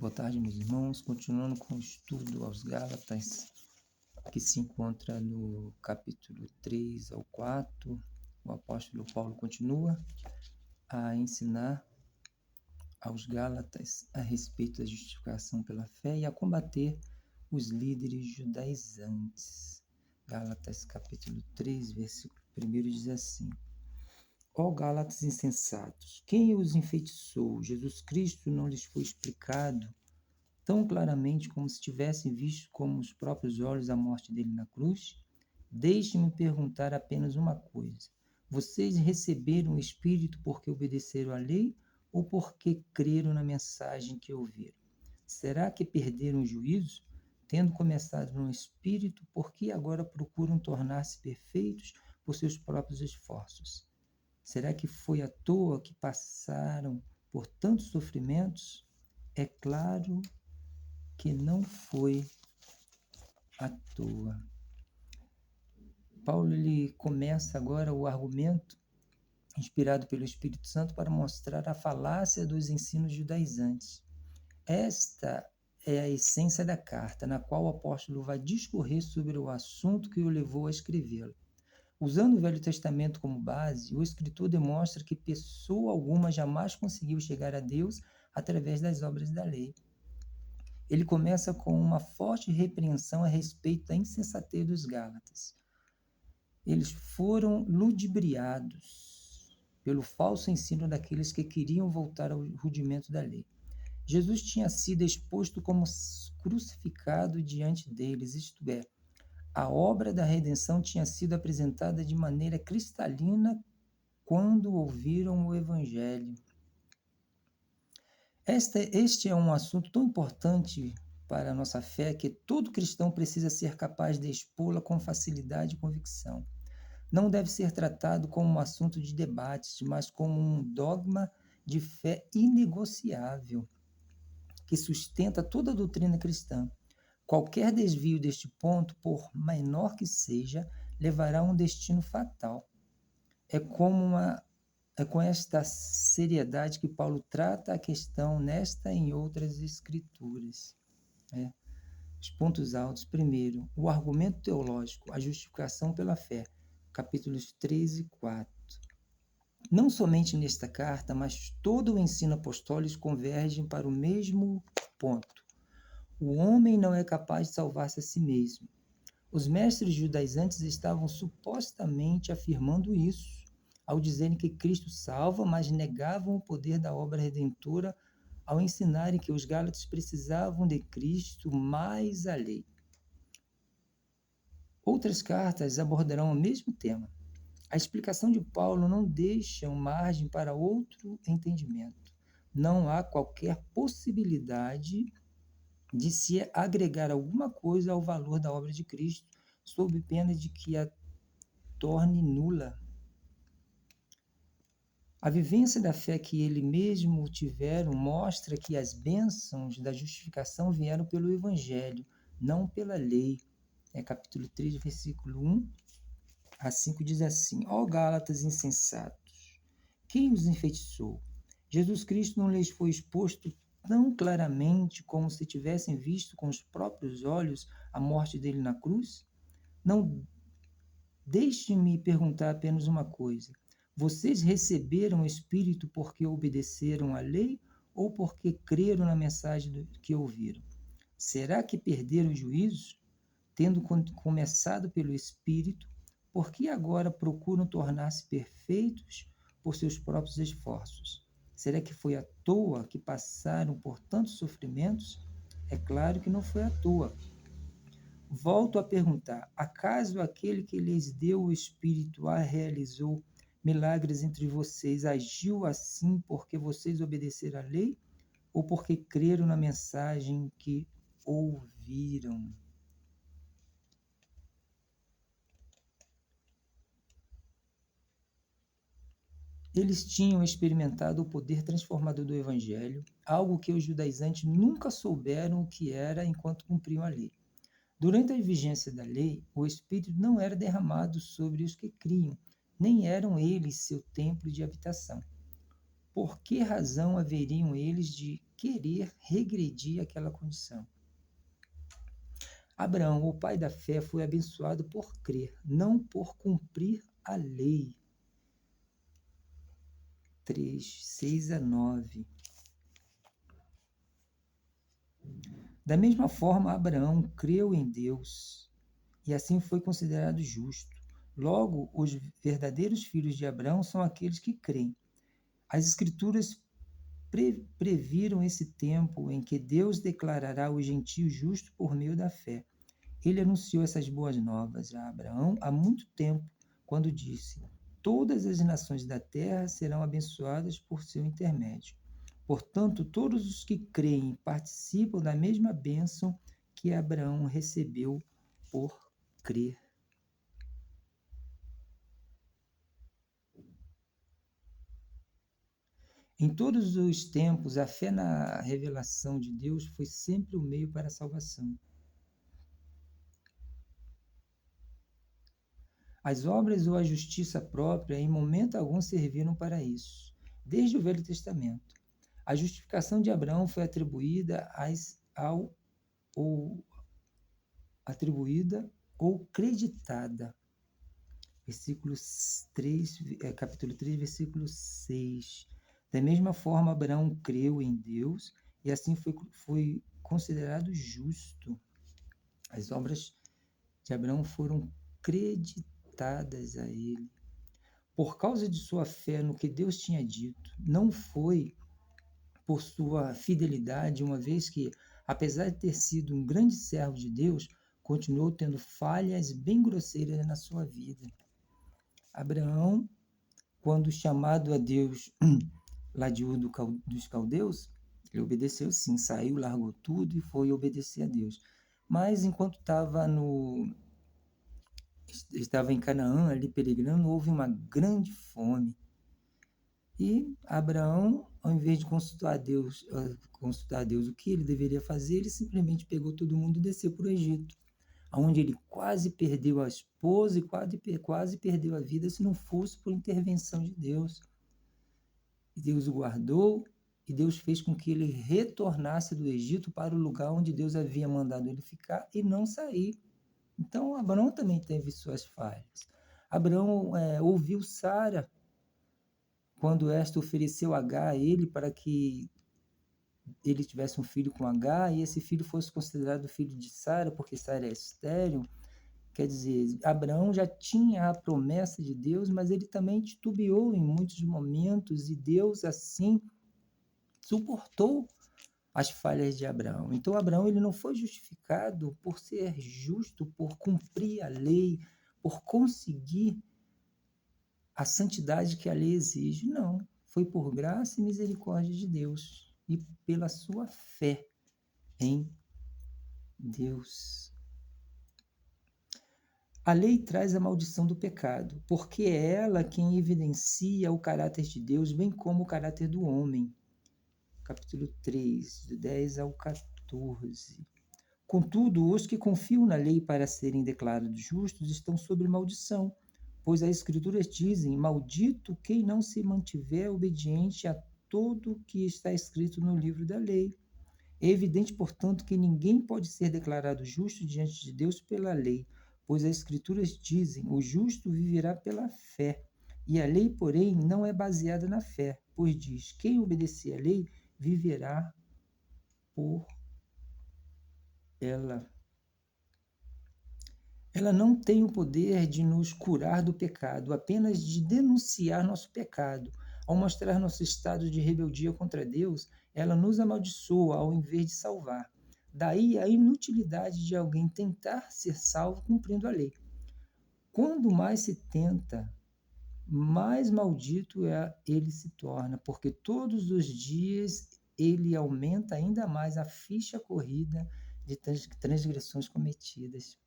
Boa tarde, meus irmãos. Continuando com o estudo aos Gálatas, que se encontra no capítulo 3 ao 4, o apóstolo Paulo continua a ensinar aos Gálatas a respeito da justificação pela fé e a combater os líderes judaizantes. Gálatas capítulo 3, versículo 1 diz assim: Ó Gálatas insensatos, quem os enfeitiçou? Jesus Cristo não lhes foi explicado tão claramente como se tivessem visto com os próprios olhos a morte dele na cruz? Deixe-me perguntar apenas uma coisa. Vocês receberam o Espírito porque obedeceram à lei ou porque creram na mensagem que ouviram? Será que perderam o juízo? Tendo começado no Espírito, por que agora procuram tornar-se perfeitos por seus próprios esforços? Será que foi à toa que passaram por tantos sofrimentos? É claro que não foi à toa. Paulo ele começa agora o argumento inspirado pelo Espírito Santo para mostrar a falácia dos ensinos judaizantes. Esta é a essência da carta, na qual o apóstolo vai discorrer sobre o assunto que o levou a escrevê-la. Usando o Velho Testamento como base, o escritor demonstra que pessoa alguma jamais conseguiu chegar a Deus através das obras da lei. Ele começa com uma forte repreensão a respeito da insensatez dos Gálatas. Eles foram ludibriados pelo falso ensino daqueles que queriam voltar ao rudimento da lei. Jesus tinha sido exposto como crucificado diante deles, isto é, a obra da redenção tinha sido apresentada de maneira cristalina quando ouviram o Evangelho. Este é um assunto tão importante para a nossa fé que todo cristão precisa ser capaz de expô-la com facilidade e convicção. Não deve ser tratado como um assunto de debates, mas como um dogma de fé inegociável, que sustenta toda a doutrina cristã. Qualquer desvio deste ponto, por menor que seja, levará a um destino fatal. É com esta seriedade que Paulo trata a questão nesta e em outras escrituras. Os pontos altos. Primeiro, o argumento teológico, a justificação pela fé, capítulos 3 e 4. Não somente nesta carta, mas todo o ensino apostólico converge para o mesmo ponto. O homem não é capaz de salvar-se a si mesmo. Os mestres judaizantes estavam supostamente afirmando isso, ao dizerem que Cristo salva, mas negavam o poder da obra redentora ao ensinarem que os gálatas precisavam de Cristo mais a lei. Outras cartas abordarão o mesmo tema. A explicação de Paulo não deixa margem para outro entendimento. Não há qualquer possibilidade de se agregar alguma coisa ao valor da obra de Cristo, sob pena de que a torne nula. A vivência da fé que ele mesmo tiveram mostra que as bênçãos da justificação vieram pelo Evangelho, não pela lei. Capítulo 3, versículo 1 a 5 diz assim: Ó Gálatas insensatos, quem os enfeitiçou? Jesus Cristo não lhes foi exposto tão claramente como se tivessem visto com os próprios olhos a morte dele na cruz? Não, deixe-me perguntar apenas uma coisa. Vocês receberam o Espírito porque obedeceram à lei ou porque creram na mensagem que ouviram? Será que perderam o juízo? Tendo começado pelo Espírito, por que agora procuram tornar-se perfeitos por seus próprios esforços? Será que foi à toa que passaram por tantos sofrimentos? É claro que não foi à toa. Volto a perguntar: acaso aquele que lhes deu o Espírito realizou milagres entre vocês, agiu assim porque vocês obedeceram à lei ou porque creram na mensagem que ouviram? Eles tinham experimentado o poder transformador do Evangelho, algo que os judaizantes nunca souberam o que era enquanto cumpriam a lei. Durante a vigência da lei, o Espírito não era derramado sobre os que criam, nem eram eles seu templo de habitação. Por que razão haveriam eles de querer regredir àquela condição. Abraão, o pai da fé, foi abençoado por crer, não por cumprir a lei. 3, 6 a 9. Da mesma forma, Abraão creu em Deus e assim foi considerado justo. Logo, os verdadeiros filhos de Abraão são aqueles que creem. As Escrituras previram esse tempo em que Deus declarará os gentios justos por meio da fé. Ele anunciou essas boas novas a Abraão há muito tempo, quando disse: todas as nações da terra serão abençoadas por seu intermédio. Portanto, todos os que creem participam da mesma bênção que Abraão recebeu por crer. Em todos os tempos, a fé na revelação de Deus foi sempre o meio para a salvação. As obras ou a justiça própria, em momento algum, serviram para isso, desde o Velho Testamento. A justificação de Abraão foi atribuída ou creditada. Capítulo 3, versículo 6. Da mesma forma, Abraão creu em Deus e assim foi considerado justo. As obras de Abraão foram creditadas a ele. Por causa de sua fé no que Deus tinha dito, não foi por sua fidelidade, uma vez que, apesar de ter sido um grande servo de Deus, continuou tendo falhas bem grosseiras na sua vida. Abraão, quando chamado a Deus lá de Ur dos Caldeus, ele obedeceu sim, saiu, largou tudo e foi obedecer a Deus. Mas enquanto estava em Canaã, ali peregrinando, houve uma grande fome. E Abraão, ao invés de consultar a Deus o que ele deveria fazer, ele simplesmente pegou todo mundo e desceu para o Egito, onde ele quase perdeu a esposa e quase perdeu a vida se não fosse por intervenção de Deus. E Deus o guardou e Deus fez com que ele retornasse do Egito para o lugar onde Deus havia mandado ele ficar e não sair. Então, Abraão também teve suas falhas. Abraão ouviu Sara quando esta ofereceu Agar a ele para que ele tivesse um filho com Agar e esse filho fosse considerado filho de Sara, porque Sara é estéril. Quer dizer, Abraão já tinha a promessa de Deus, mas ele também titubeou em muitos momentos e Deus, assim, suportou as falhas de Abraão. Então, Abraão ele não foi justificado por ser justo, por cumprir a lei, por conseguir a santidade que a lei exige. Não, foi por graça e misericórdia de Deus e pela sua fé em Deus. A lei traz a maldição do pecado, porque é ela quem evidencia o caráter de Deus, bem como o caráter do homem. Capítulo 3, do 10 ao 14. Contudo, os que confiam na lei para serem declarados justos estão sob maldição, pois as Escrituras dizem: maldito quem não se mantiver obediente a tudo o que está escrito no livro da lei. É evidente, portanto, que ninguém pode ser declarado justo diante de Deus pela lei, pois as Escrituras dizem: o justo viverá pela fé. E a lei, porém, não é baseada na fé, pois diz: quem obedecer à lei viverá por ela. Ela não tem o poder de nos curar do pecado, apenas de denunciar nosso pecado. Ao mostrar nosso estado de rebeldia contra Deus, ela nos amaldiçoa ao invés de salvar. Daí a inutilidade de alguém tentar ser salvo cumprindo a lei. Quando mais se tenta, mais maldito ele se torna, porque todos os dias ele aumenta ainda mais a ficha corrida de transgressões cometidas.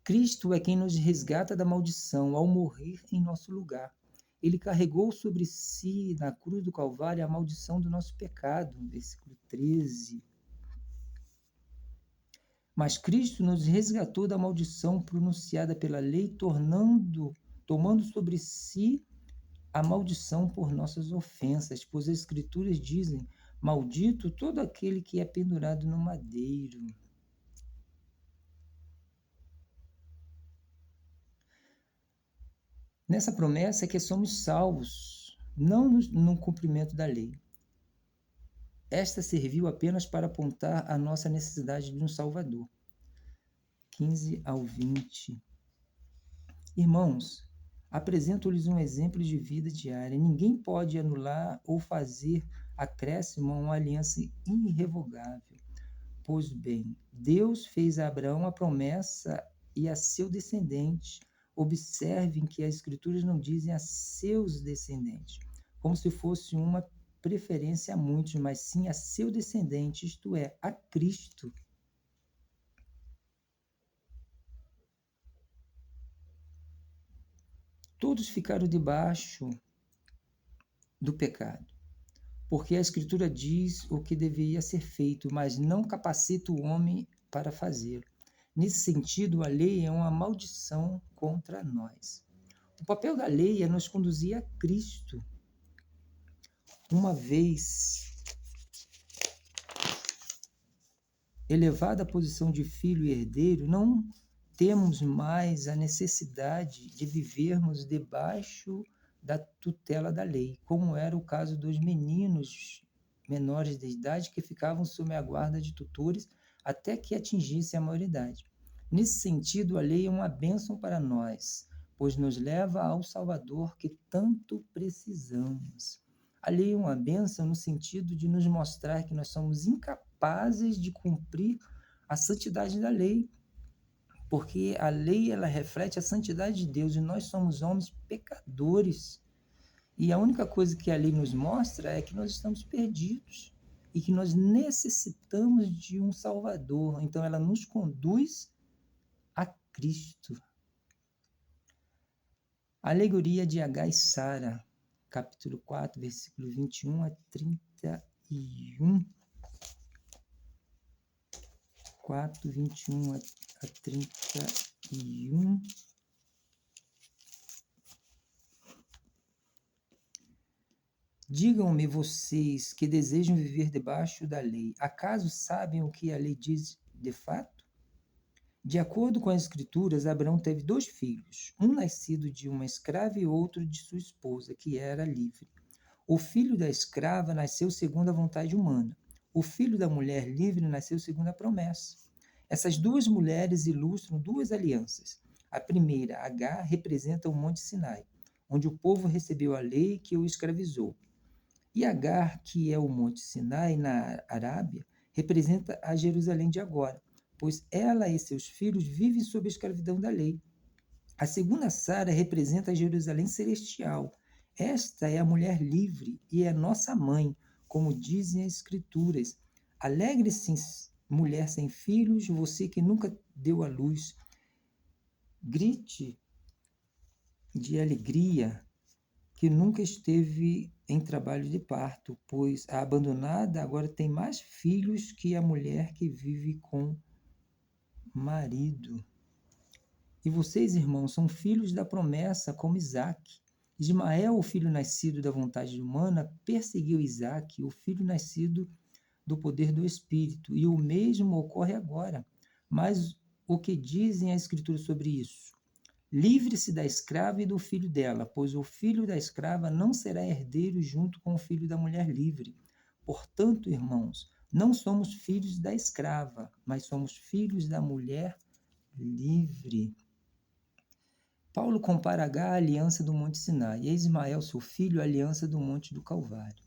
Cristo é quem nos resgata da maldição ao morrer em nosso lugar. Ele carregou sobre si, na cruz do Calvário, a maldição do nosso pecado, versículo 13. Mas Cristo nos resgatou da maldição pronunciada pela lei, tomando sobre si a maldição por nossas ofensas, pois as Escrituras dizem: Maldito todo aquele que é pendurado no madeiro. Nessa promessa é que somos salvos, não no cumprimento da lei. Esta serviu apenas para apontar a nossa necessidade de um Salvador. 15 ao 20. Irmãos, apresento-lhes um exemplo de vida diária. Ninguém pode anular ou fazer acréscimo a uma aliança irrevogável. Pois bem, Deus fez a Abraão a promessa e a seu descendente. Observem que as Escrituras não dizem a seus descendentes, como se fosse uma preferência a muitos, mas sim a seu descendente, isto é, a Cristo. Todos ficaram debaixo do pecado, porque a Escritura diz o que deveria ser feito, mas não capacita o homem para fazê-lo. Nesse sentido, a lei é uma maldição contra nós. O papel da lei é nos conduzir a Cristo. Uma vez elevada à posição de filho e herdeiro, não temos mais a necessidade de vivermos debaixo da tutela da lei, como era o caso dos meninos menores de idade que ficavam sob a guarda de tutores até que atingissem a maioridade. Nesse sentido, a lei é uma bênção para nós, pois nos leva ao Salvador que tanto precisamos. A lei é uma bênção no sentido de nos mostrar que nós somos incapazes de cumprir a santidade da lei, porque a lei ela reflete a santidade de Deus e nós somos homens pecadores. E a única coisa que a lei nos mostra é que nós estamos perdidos e que nós necessitamos de um Salvador. Então ela nos conduz a Cristo. Alegoria de Agar e Sara, capítulo 4, versículo 21 a 31. 4, 21 a 31. Digam-me vocês que desejam viver debaixo da lei, acaso sabem o que a lei diz de fato? De acordo com as Escrituras, Abraão teve 2 filhos, um nascido de uma escrava e outro de sua esposa, que era livre. O filho da escrava nasceu segundo a vontade humana. O filho da mulher livre nasceu segundo a promessa. Essas 2 mulheres ilustram 2 alianças. A primeira, Agar, representa o Monte Sinai, onde o povo recebeu a lei que o escravizou. E Agar, que é o Monte Sinai, na Arábia, representa a Jerusalém de agora, pois ela e seus filhos vivem sob a escravidão da lei. A segunda Sara representa a Jerusalém celestial. Esta é a mulher livre e é nossa mãe, como dizem as Escrituras. Alegre-se, mulher sem filhos, você que nunca deu à luz. Grite de alegria, que nunca esteve em trabalho de parto, pois a abandonada agora tem mais filhos que a mulher que vive com marido. E vocês, irmãos, são filhos da promessa como Isaque. Ismael, o filho nascido da vontade humana, perseguiu Isaque, o filho nascido do poder do Espírito, e o mesmo ocorre agora. Mas o que dizem as Escrituras sobre isso? Livre-se da escrava e do filho dela, pois o filho da escrava não será herdeiro junto com o filho da mulher livre. Portanto, irmãos, não somos filhos da escrava, mas somos filhos da mulher livre. Paulo compara Agar à aliança do Monte Sinai e Ismael, seu filho, à aliança do Monte do Calvário.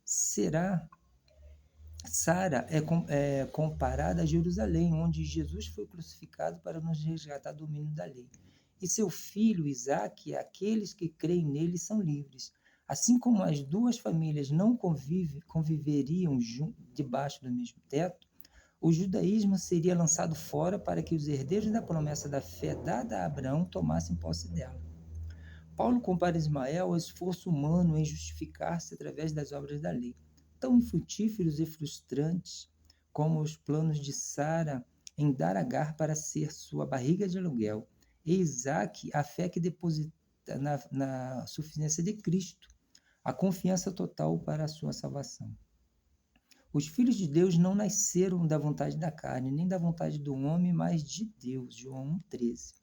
Sara é comparada a Jerusalém, onde Jesus foi crucificado para nos resgatar do domínio da lei. E seu filho, Isaque, aqueles que creem nele são livres. Assim como as 2 famílias não conviveriam debaixo do mesmo teto, o judaísmo seria lançado fora para que os herdeiros da promessa da fé dada a Abraão tomassem posse dela. Paulo compara Ismael ao esforço humano em justificar-se através das obras da lei, tão infrutíferos e frustrantes como os planos de Sara em dar Agar para ser sua barriga de aluguel, e Isaque, a fé que deposita na suficiência de Cristo, a confiança total para a sua salvação. Os filhos de Deus não nasceram da vontade da carne, nem da vontade do homem, mas de Deus. João 1,13.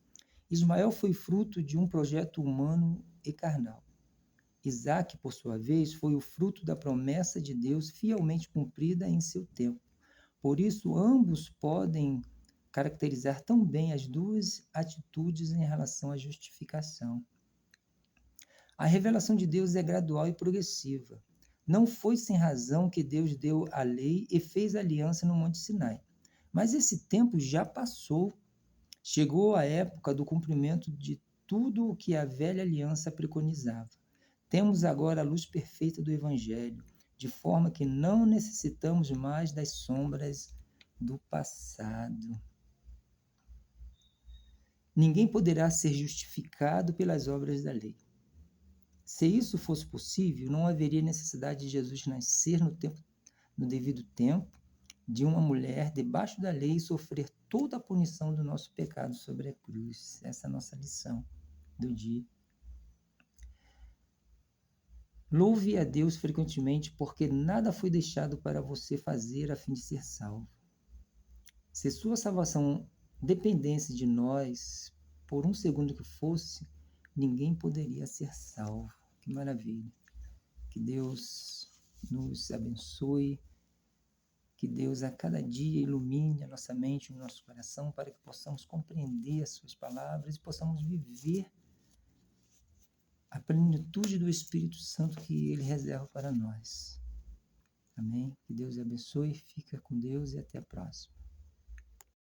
Ismael foi fruto de um projeto humano e carnal. Isaque, por sua vez, foi o fruto da promessa de Deus fielmente cumprida em seu tempo. Por isso, ambos podem caracterizar tão bem as duas atitudes em relação à justificação. A revelação de Deus é gradual e progressiva. Não foi sem razão que Deus deu a lei e fez aliança no Monte Sinai. Mas esse tempo já passou. Chegou a época do cumprimento de tudo o que a velha aliança preconizava. Temos agora a luz perfeita do Evangelho, de forma que não necessitamos mais das sombras do passado. Ninguém poderá ser justificado pelas obras da lei. Se isso fosse possível, não haveria necessidade de Jesus nascer no devido tempo, de uma mulher debaixo da lei e sofrer toda a punição do nosso pecado sobre a cruz. Essa é a nossa lição do dia. Louve a Deus frequentemente, porque nada foi deixado para você fazer a fim de ser salvo. Se sua salvação dependesse de nós, por um segundo que fosse, ninguém poderia ser salvo. Que maravilha! Que Deus nos abençoe, que Deus a cada dia ilumine a nossa mente e o nosso coração para que possamos compreender as suas palavras e possamos viver a plenitude do Espírito Santo que Ele reserva para nós. Amém? Que Deus abençoe, fica com Deus e até a próxima.